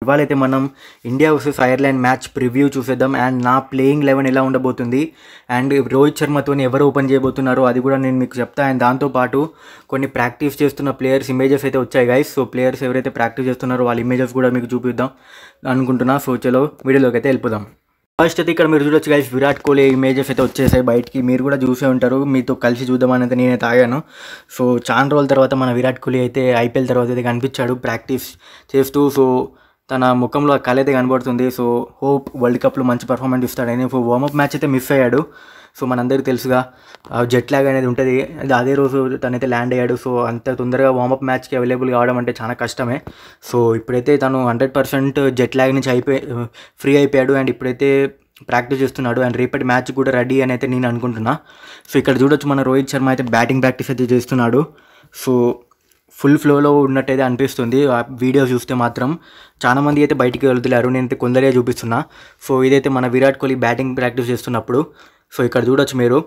ఇవాళ అయితే మనం India versus Ireland match preview చూసేద్దాం అండ్ నా ప్లేయింగ్ 11 ఎలా ఉండబోతుంది అండ్ రోహిత్ శర్మతో ఎవరు ఓపెన్ చేయబోతున్నారో అది కూడా నేను మీకు చెప్తా. అండ్ దాంతోపాటు కొన్ని ప్రాక్టీస్ చేస్తున్న ప్లేయర్స్ ఇమేజెస్ అయితే వచ్చాయి గైస్. సో ప్లేయర్స్ ఎవరైతే ప్రాక్టీస్ చేస్తున్నారో వాళ్ళ ఇమేజెస్ కూడా మీకు చూపిద్దాం అనుకుంటున్నా. సో చలో వీడియోలోకి అయితే వెళ్ళిపోదాం. ఫస్ట్ అయితే ఇక్కడ మీరు చూడొచ్చు గైస్, విరాట్ కోహ్లీ ఇమేజెస్ అయితే వచ్చేసాయి బయటికి. మీరు కూడా చూసే ఉంటారు, మీతో కలిసి చూద్దామని అయితే నేనైతే ఆగాను. సో చాలా రోజుల తర్వాత మన విరాట్ కోహ్లీ అయితే ఐపీఎల్ తర్వాత అయితే కనిపించాడు ప్రాక్టీస్ చేస్తూ. సో తన ముఖంలో ఆ కళ అయితే కనబడుతుంది. సో హోప్ వరల్డ్ కప్లో మంచి పర్ఫార్మెన్స్ ఇస్తాడని. సో వార్మప్ మ్యాచ్ అయితే మిస్ అయ్యాడు. సో మనందరికీ తెలుసుగా జెట్ లాగ్ అనేది ఉంటుంది, అదే రోజు తనైతే ల్యాండ్ అయ్యాడు. సో అంత తొందరగా వార్మప్ మ్యాచ్కి అవైలబుల్ కావడం అంటే చాలా కష్టమే. సో ఇప్పుడైతే తను 100% జెట్ లాగ్ నుంచి ఫ్రీ అయిపోయాడు అండ్ ఇప్పుడైతే ప్రాక్టీస్ చేస్తున్నాడు అండ్ రేపటి మ్యాచ్ కూడా రెడీ అని అయితే నేను అనుకుంటున్నా. సో ఇక్కడ చూడొచ్చు మన రోహిత్ శర్మ అయితే బ్యాటింగ్ ప్రాక్టీస్ అయితే చేస్తున్నాడు. సో ఫుల్ ఫ్లోలో ఉన్నట్టయితే అనిపిస్తుంది ఆ వీడియో చూస్తే మాత్రం. చాలామంది అయితే బయటికి వెళ్తున్నారు, నేనైతే కొందరే చూపిస్తున్నా. సో ఇదైతే మన విరాట్ కోహ్లీ బ్యాటింగ్ ప్రాక్టీస్ చేస్తున్నప్పుడు. సో ఇక్కడ చూడొచ్చు మీరు,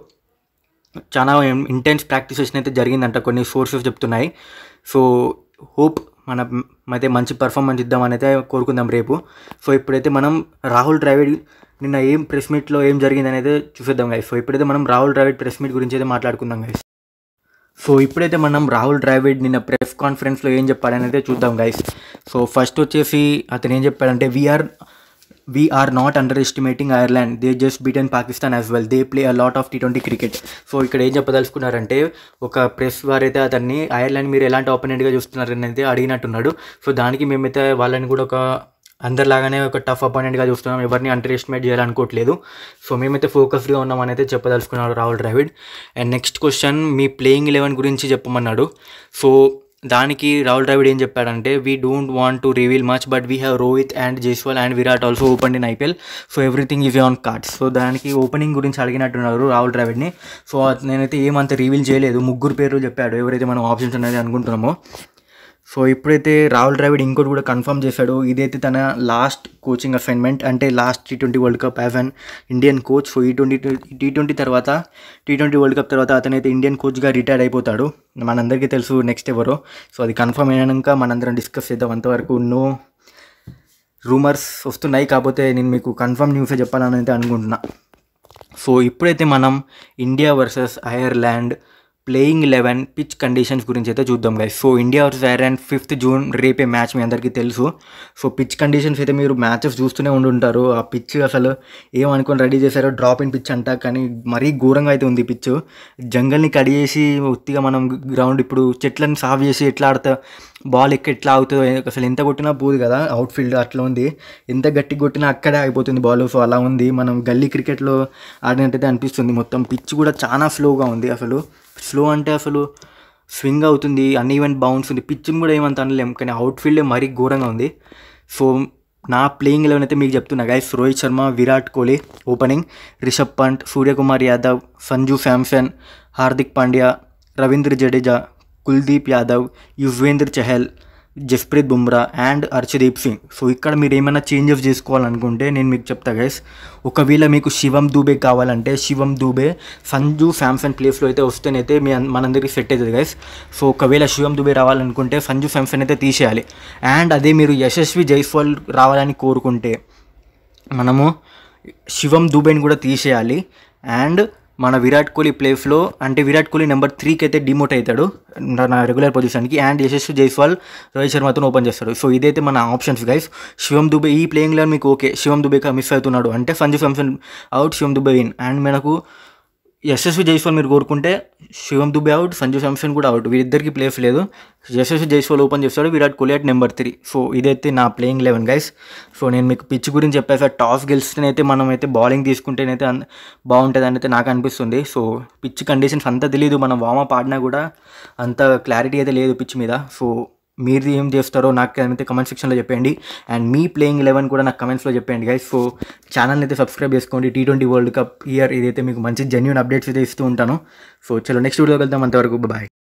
చాలా ఇంటెన్స్ ప్రాక్టీస్ సెషన్ అయితే జరిగిందంట, కొన్ని సోర్సెస్ చెప్తున్నాయి. సో హోప్ అయితే మంచి పర్ఫార్మెన్స్ ఇద్దామని అయితే కోరుకుందాం రేపు. సో ఇప్పుడైతే మనం రాహుల్ ద్రావిడ్ నిన్న ప్రెస్ మీట్లో ఏం జరిగిందని అయితే చూసేద్దాం గైస్. సో ఇప్పుడైతే మనం రాహుల్ ద్రావిడ్ ప్రెస్ మీట్ గురించి అయితే మాట్లాడుకుందాం గైస్. సో ఇప్పుడైతే మనం రాహుల్ ద్రావిడ్ నిన్న ప్రెస్ కాన్ఫరెన్స్లో ఏం చెప్పాడని అయితే చూద్దాం గైస్. సో ఫస్ట్ వచ్చేసి అతను ఏం చెప్పాడంటే, we are not underestimating Ireland, they just beaten Pakistan as well, they play a lot of T20 cricket. So ఇక్కడ ఏం చెప్పదలుచుకున్నారంటే, ఒక ప్రెస్ వారైతే అతన్ని ఐర్లాండ్ మీరు ఎలాంటి ఆపోనెంట్గా చూస్తున్నారని అయితే అడిగినట్టున్నాడు. సో దానికి మేమైతే వాళ్ళని కూడా అందరిలాగానే ఒక టఫ్ అపోనెంట్గా చూస్తున్నాం, ఎవరిని అండర్ ఎస్టిమేట్ చేయాలనుకోవట్లేదు. సో మేమైతే ఫోకస్డ్గా ఉన్నామని అయితే చెప్పదలుచుకున్నాడు Rahul Dravid. And next question, మీ ప్లేయింగ్ 11 గురించి చెప్పమన్నాడు. సో దానికి రాహుల్ ద్రావిడ్ ఏం చెప్పాడంటే, we don't want to reveal much but we have Rohit and Jaiswal and Virat also open in IPL. So everything is on cards. So దానికి ఓపెనింగ్ గురించి అడిగినట్టున్నారు రాహుల్ ద్రావిడ్ని. సో నేనైతే ఏమంత రివీల్ చేయలేదు, 3 పేర్లు చెప్పాడు ఎవరైతే మనం ఆప్షన్స్ అనేది అనుకుంటున్నామో. సో ఇప్పుడైతే రాహుల్ ద్రావిడ్ ఇంకోటి కూడా కన్ఫర్మ్ చేశాడు, ఇదైతే తన లాస్ట్ కోచింగ్ అసైన్మెంట్, అంటే last T20 world cup as an Indian coach. So T20 తర్వాత T20 వరల్డ్ కప్ తర్వాత అతనైతే ఇండియన్ కోచ్గా రిటైర్ అయిపోతాడు. మనందరికీ తెలుసు నెక్స్ట్ ఎవరో. సో అది కన్ఫర్మ్ అయినాక మనందరం డిస్కస్ చేద్దాం. అంతవరకు నో రూమర్స్ వస్తున్నాయి, కాకపోతే నేను మీకు కన్ఫర్మ్ న్యూసే చెప్పాలని అయితే అనుకుంటున్నా. సో ఇప్పుడైతే మనం India versus Ireland playing 11 pitch conditions గురించి అయితే చూద్దాం guys. So India versus Ireland 5th June రేపే మ్యాచ్, మీ అందరికీ తెలుసు. సో పిచ్ కండిషన్స్ అయితే మీరు మ్యాచెస్ చూస్తూనే ఉండుంటారు. ఆ పిచ్ అసలు ఏమనుకొని రెడీ చేశారో, డ్రాప్ ఇన్ పిచ్ అంట, కానీ మరీ ఘోరంగా అయితే ఉంది పిచ్. జంగల్ని కడిగేసి ఉత్తిగా మనం గ్రౌండ్ ఇప్పుడు చెట్లను సాఫ్ చేసి ఎట్లా ఆడతా, బాల్ ఎట్లా అవుతుందో, అసలు ఎంత కొట్టినా పోదు కదా అవుట్ ఫీల్డ్, అట్లా ఉంది. ఎంత గట్టి కొట్టినా అక్కడే అయిపోతుంది బాల్. సో అలా ఉంది, మనం గల్లీ క్రికెట్లో ఆడినట్టయితే అనిపిస్తుంది. మొత్తం పిచ్ కూడా చాలా స్లోగా ఉంది. అసలు స్లో అంటే అసలు స్వింగ్ అవుతుంది, అన్ఈవెన్ బౌన్స్ ఉంది. పిచ్ని కూడా ఏమంత అనలేం, కానీ అవుట్ ఫీల్డే మరీ ఘోరంగా ఉంది. సో నా ప్లేయింగ్ 11 అయితే మీకు చెప్తున్నా guys. Rohit Sharma, Virat Kohli opening, Rishabh Pant, Suryakumar Yadav, Sanju Samson, Hardik Pandya, Ravindra Jadeja, Kuldeep Yadav, Yuzvendra Chahal, Jasprit Bumrah and Harshdeep Singh. So ఇక్కడ మీరు ఏమైనా చేంజెస్ చేసుకోవాలనుకుంటే నేను మీకు చెప్తా గైస్. ఒకవేళ మీకు శివం దూబే కావాలంటే శివం దూబే సంజు శాంసన్ ప్లేస్లో అయితే వస్తేనైతే మనందరికీ సెట్ అవుతుంది గైస్. సో ఒకవేళ శివం దూబే రావాలనుకుంటే సంజు శాంసన్ అయితే తీసేయాలి. అండ్ అదే మీరు యశస్వి జైస్వాల్ రావాలని కోరుకుంటే మనము శివం దూబేని కూడా తీసేయాలి. అండ్ మన విరాట్ కోహ్లీ ప్లేస్లో, అంటే విరాట్ కోహ్లీ నెంబర్ 3కి అయితే డిమోట్ అవుతాడు నా రెగ్యులర్ పొజిషన్కి, అండ్ యశస్వి జైస్వాల్ రోహిత్ శర్మతో ఓపెన్ చేస్తాడు. సో ఇదైతే మన ఆప్షన్స్ గైస్. శివం దుబే ఈ ప్లేయింగ్ లెవెన్ మీకు ఓకే, శివం దుబే మిస్ అవుతున్నాడు అంటే Sanju Samson out, Shivam Dube in. And మనకు యశస్వి జైస్వాల్ మీరు కోరుకుంటే శివం దుబే అవుట్, సంజు శాంసన్ కూడా అవుట్, వీరిద్దరికి ప్లేస్ లేదు. యశస్వి జైస్వాల్ ఓపెన్ చేస్తాడు, Virat Kohli at number 3. So ఇదైతే నా ప్లేయింగ్ 11 గైస్. సో నేను మీకు పిచ్ గురించి చెప్పాను సార్, టాస్ గెలిస్తేనైతే మనమైతే బౌలింగ్ తీసుకుంటేనైతే బాగుంటుంది అని అయితే నాకు అనిపిస్తుంది. సో పిచ్ కండిషన్స్ అంతా తెలియదు, మనం వార్మప్ ఆడినా కూడా అంత క్లారిటీ అయితే లేదు పిచ్ మీద. సో మీరు ఏం చేస్తారో నాకు అయితే కమెంట్ సెక్షన్లో చెప్పండి. అండ్ మీ ప్లేయింగ్ 11 కూడా నాకు కమెంట్స్లో చెప్పండి గైస్. సో ఛానల్ని అయితే సబ్స్క్రైబ్ చేసుకోండి. T20 వరల్డ్ కప్ ఇయర్ ఇదైతే మీకు మంచి జెన్యూన్ అప్డేట్స్ అయితే ఇస్తూ ఉంటాను. సో చలో నెక్స్ట్ వీడియోకి వెళ్దాం, అంతవరకు బాయ్.